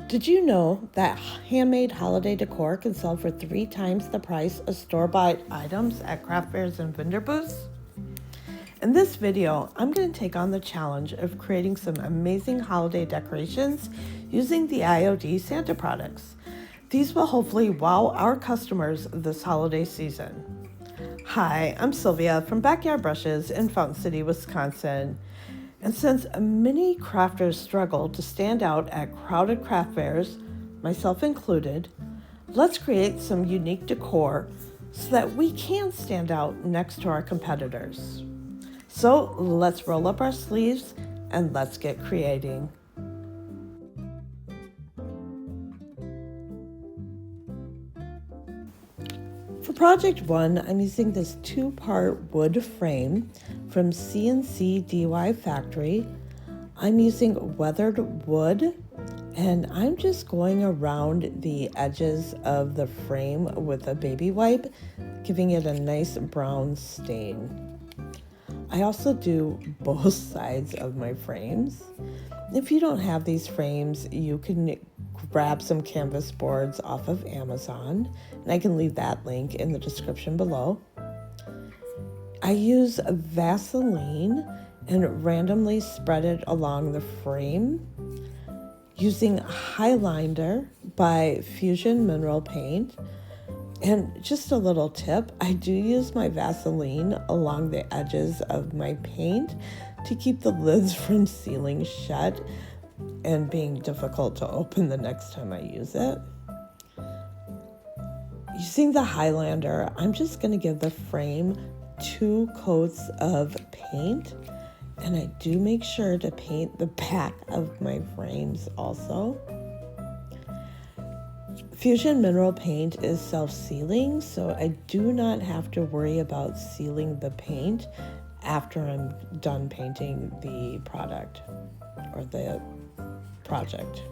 Did you know that handmade holiday decor can sell for 3 times the price of store-bought items at craft fairs and vendor booths? In this video, I'm going to take on the challenge of creating some amazing holiday decorations using the IOD Santa products. These will hopefully wow our customers this holiday season. Hi, I'm Sylvia from Backyard Brushes in Fountain City, Wisconsin. And since many crafters struggle to stand out at crowded craft fairs, myself included, let's create some unique decor so that we can stand out next to our competitors. So let's roll up our sleeves and let's get creating. For project 1, I'm using this 2-part wood frame from C&C DIY Factory. I'm using weathered wood, and I'm just going around the edges of the frame with a baby wipe, giving it a nice brown stain. I also do both sides of my frames. If you don't have these frames, you can grab some canvas boards off of Amazon, and I can leave that link in the description below. I use Vaseline and randomly spread it along the frame using HIghlander by Fusion Mineral Paint. And just a little tip, I do use my Vaseline along the edges of my paint to keep the lids from sealing shut and being difficult to open the next time I use it. Using the HIghlander, I'm just going to give the frame 2 coats of paint, and I do make sure to paint the back of my frames also. Fusion Mineral Paint is self-sealing, so I do not have to worry about sealing the paint after I'm done painting the product or the project.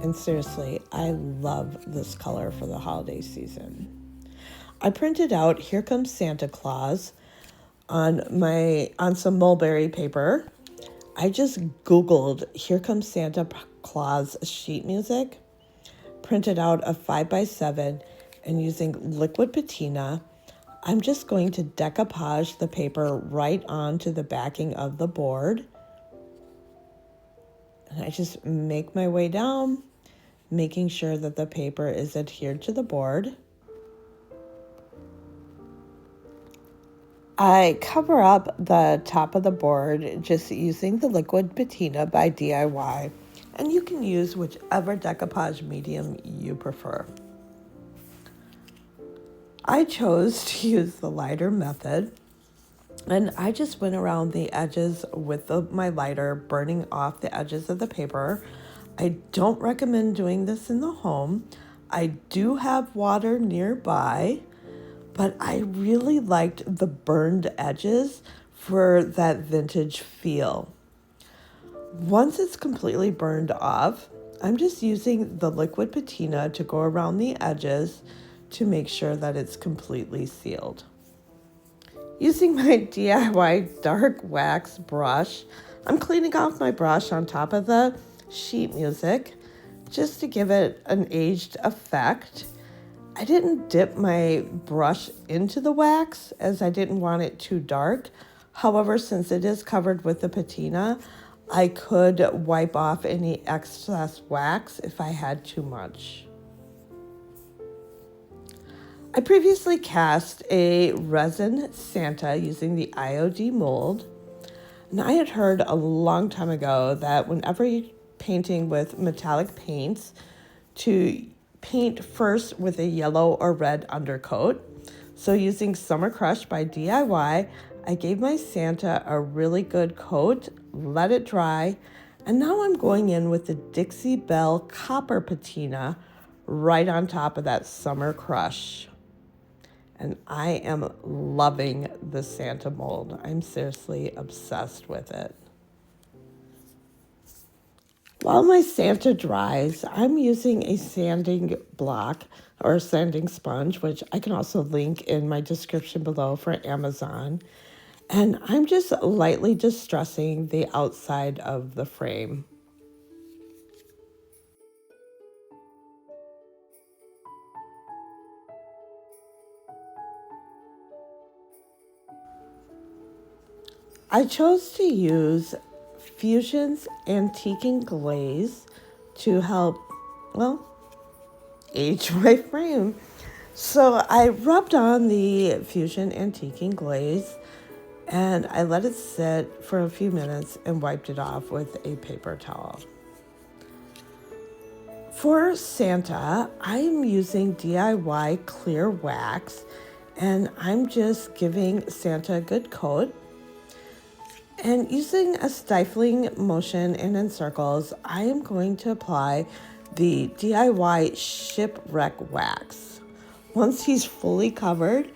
And seriously, I love this color for the holiday season. I printed out Here Comes Santa Claus on some mulberry paper. I just Googled Here Comes Santa Claus sheet music, printed out a 5x7, and using liquid patina, I'm just going to decoupage the paper right onto the backing of the board. And I just make my way down, making sure that the paper is adhered to the board. I cover up the top of the board just using the liquid patina by DIY, and you can use whichever decoupage medium you prefer. I chose to use the lighter method, and I just went around the edges with my lighter, burning off the edges of the paper. I don't recommend doing this in the home. I do have water nearby, but I really liked the burned edges for that vintage feel. Once it's completely burned off, I'm just using the liquid patina to go around the edges to make sure that it's completely sealed. Using my DIY dark wax brush, I'm cleaning off my brush on top of the sheet music just to give it an aged effect. I didn't dip my brush into the wax as I didn't want it too dark. However, since it is covered with the patina, I could wipe off any excess wax if I had too much. I previously cast a resin Santa using the IOD mold, and I had heard a long time ago that whenever you're painting with metallic paints, to paint first with a yellow or red undercoat. So using Summer Crush by DIY, I gave my Santa a really good coat, let it dry, and now I'm going in with the Dixie Belle Copper Patina right on top of that Summer Crush. And I am loving the Santa mold. I'm seriously obsessed with it. While my Santa dries, I'm using a sanding block or a sanding sponge, which I can also link in my description below for Amazon. And I'm just lightly distressing the outside of the frame. I chose to use Fusion's Antiquing Glaze to help, well, age my frame. So I rubbed on the Fusion Antiquing Glaze and I let it sit for a few minutes and wiped it off with a paper towel. For Santa, I'm using DIY clear wax and I'm just giving Santa a good coat. And using a stifling motion and in circles, I am going to apply the DIY Shipwreck wax. Once he's fully covered,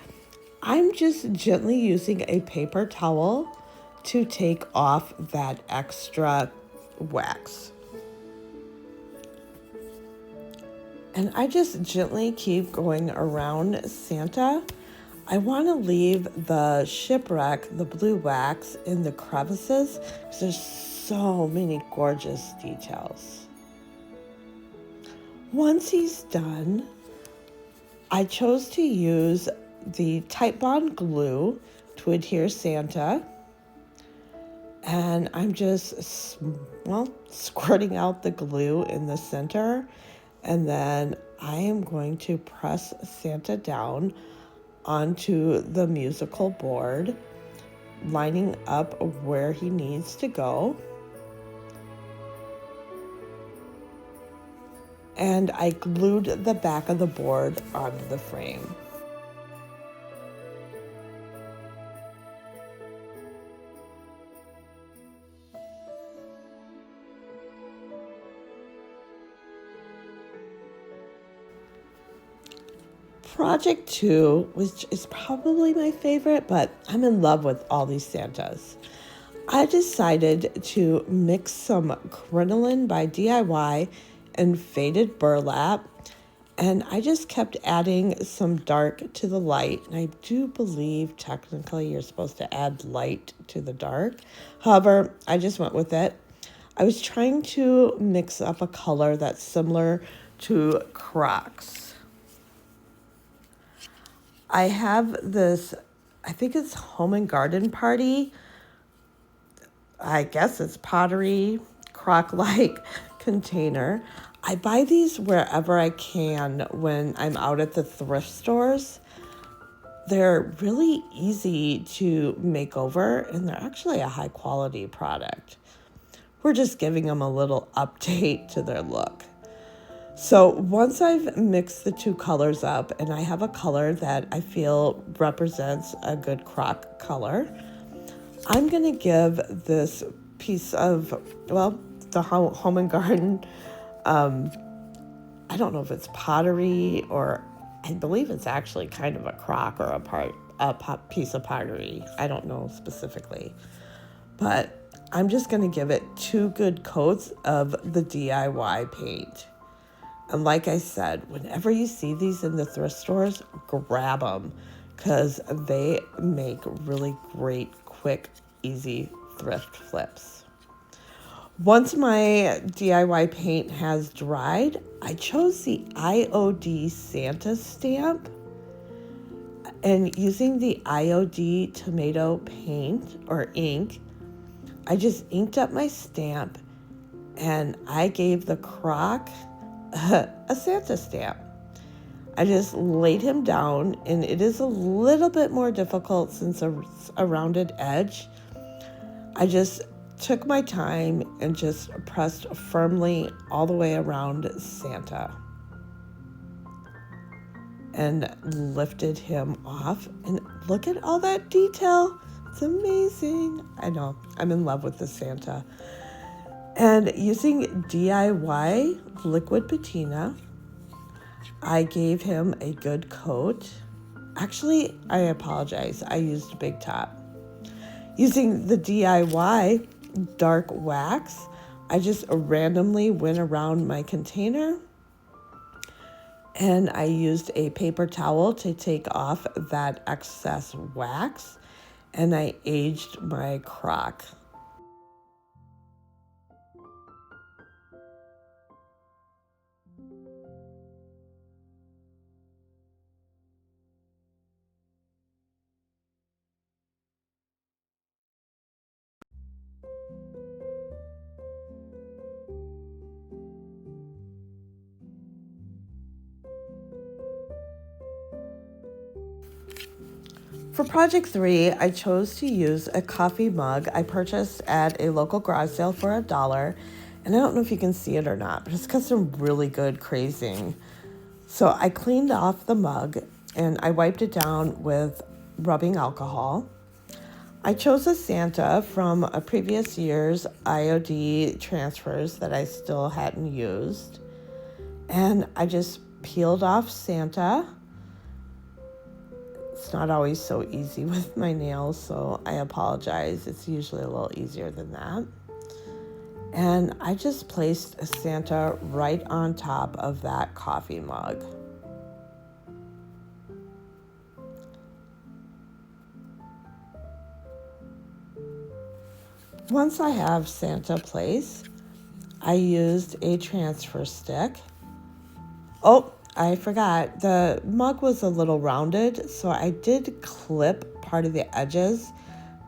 I'm just gently using a paper towel to take off that extra wax. And I just gently keep going around Santa. I want to leave the Shipwreck, the blue wax, in the crevices because there's so many gorgeous details. Once he's done, I chose to use the Type Bond glue to adhere Santa. And I'm just, squirting out the glue in the center. And then I am going to press Santa down onto the musical board, lining up where he needs to go. And I glued the back of the board onto the frame. Project 2, which is probably my favorite, but I'm in love with all these Santas. I decided to mix some Crenoline by DIY and faded burlap, and I just kept adding some dark to the light. And I do believe technically you're supposed to add light to the dark. However, I just went with it. I was trying to mix up a color that's similar to Crocs. I have this, I think it's Home and Garden Party. I guess it's pottery, crock-like container. I buy these wherever I can when I'm out at the thrift stores. They're really easy to make over, and they're actually a high-quality product. We're just giving them a little update to their look. So once I've mixed the two colors up and I have a color that I feel represents a good crock color, I'm going to give this piece of, the Home and Garden, I don't know if it's pottery or I believe it's actually kind of a crock or a piece of pottery. I don't know specifically. But I'm just going to give it 2 good coats of the DIY paint. And like I said, whenever you see these in the thrift stores, grab them because they make really great, quick, easy thrift flips. Once my DIY paint has dried, I chose the IOD Santa stamp. And using the IOD tomato paint or ink, I just inked up my stamp and I gave the crock a Santa stamp. I just laid him down, and it is a little bit more difficult since a rounded edge. I just took my time and just pressed firmly all the way around Santa and lifted him off. And look at all that detail. It's amazing. I know, I'm in love with the Santa. And using DIY liquid patina, I gave him a good coat. Actually, I apologize. I used Big Top. Using the DIY dark wax, I just randomly went around my container and I used a paper towel to take off that excess wax. and I aged my crock. For project 3, I chose to use a coffee mug I purchased at a local garage sale for $1. And I don't know if you can see it or not, but it's got some really good crazing. So I cleaned off the mug and I wiped it down with rubbing alcohol. I chose a Santa from a previous year's IOD transfers that I still hadn't used. And I just peeled off Santa. It's not always so easy with my nails, so I apologize. It's usually a little easier than that. And I just placed a Santa right on top of that coffee mug. Once I have Santa placed, I used a transfer stick. Oh, I forgot, the mug was a little rounded, so I did clip part of the edges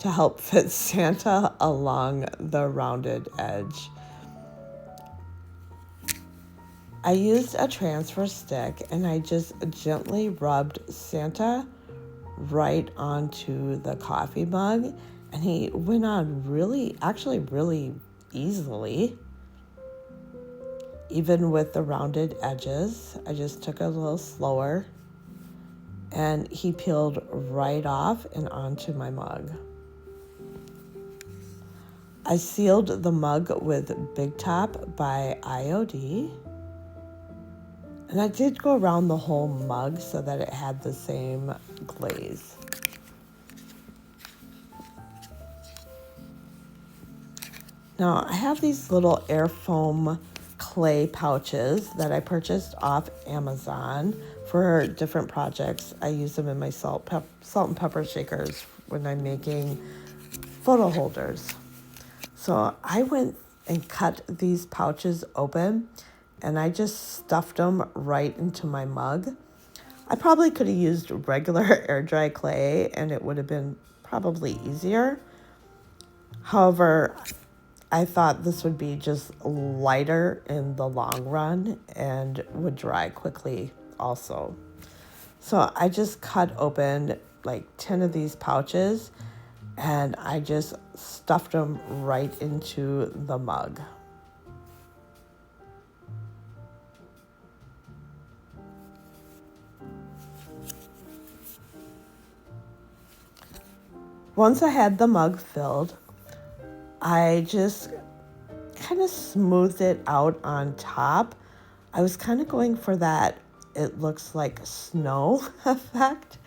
to help fit Santa along the rounded edge. I used a transfer stick and I just gently rubbed Santa right onto the coffee mug, and he went on really easily. Even with the rounded edges, I just took it a little slower and he peeled right off and onto my mug. I sealed the mug with Big Top by IOD. And I did go around the whole mug so that it had the same glaze. Now I have these little air foam clay pouches that I purchased off Amazon for different projects. I use them in my salt and pepper shakers when I'm making photo holders. So I went and cut these pouches open and I just stuffed them right into my mug. I probably could have used regular air dry clay and it would have been probably easier. However, I thought this would be just lighter in the long run and would dry quickly also. So I just cut open like 10 of these pouches and I just stuffed them right into the mug. Once I had the mug filled, I just kind of smoothed it out on top. I was kind of going for that it looks like snow effect.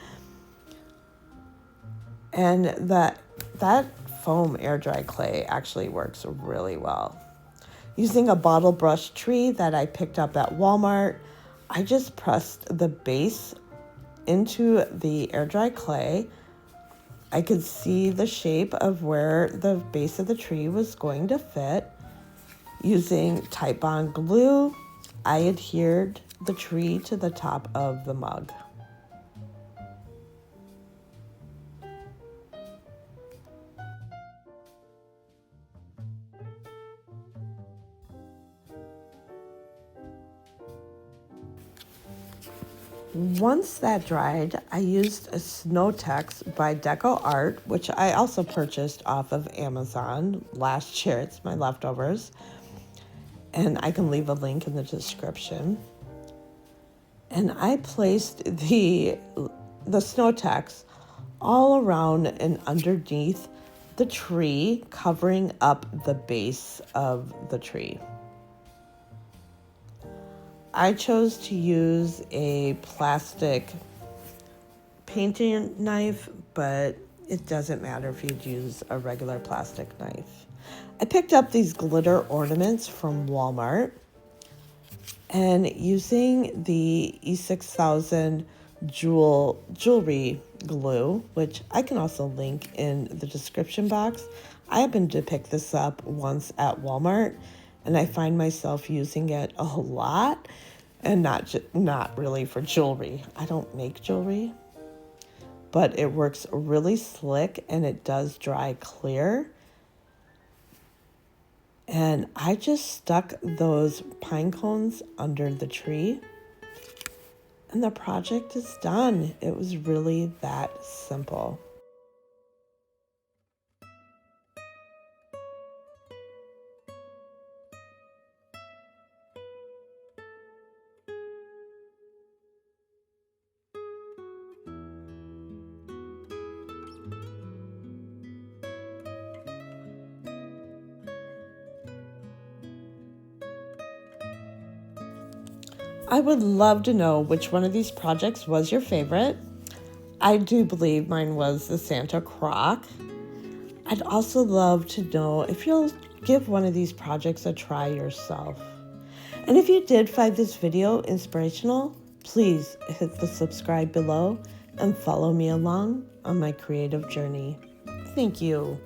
And that foam air dry clay actually works really well. Using a bottle brush tree that I picked up at Walmart, I just pressed the base into the air dry clay. I could see the shape of where the base of the tree was going to fit. Using Type Bond glue, I adhered the tree to the top of the mug. Once that dried, I used a snow text by Decor, which I also purchased off of Amazon last year. It's my leftovers. And I can leave a link in the description. And I placed the snow text all around and underneath the tree, covering up the base of the tree. I chose to use a plastic painting knife, but it doesn't matter if you'd use a regular plastic knife. I picked up these glitter ornaments from Walmart, and using the E6000 jewelry glue, which I can also link in the description box. I happened to pick this up once at Walmart, and I find myself using it a lot, and not really for jewelry. I don't make jewelry, but it works really slick and it does dry clear. And I just stuck those pine cones under the tree, and the project is done. It was really that simple. I would love to know which one of these projects was your favorite. I do believe mine was the Santa Croc. I'd also love to know if you'll give one of these projects a try yourself. And if you did find this video inspirational, please hit the subscribe below and follow me along on my creative journey. Thank you.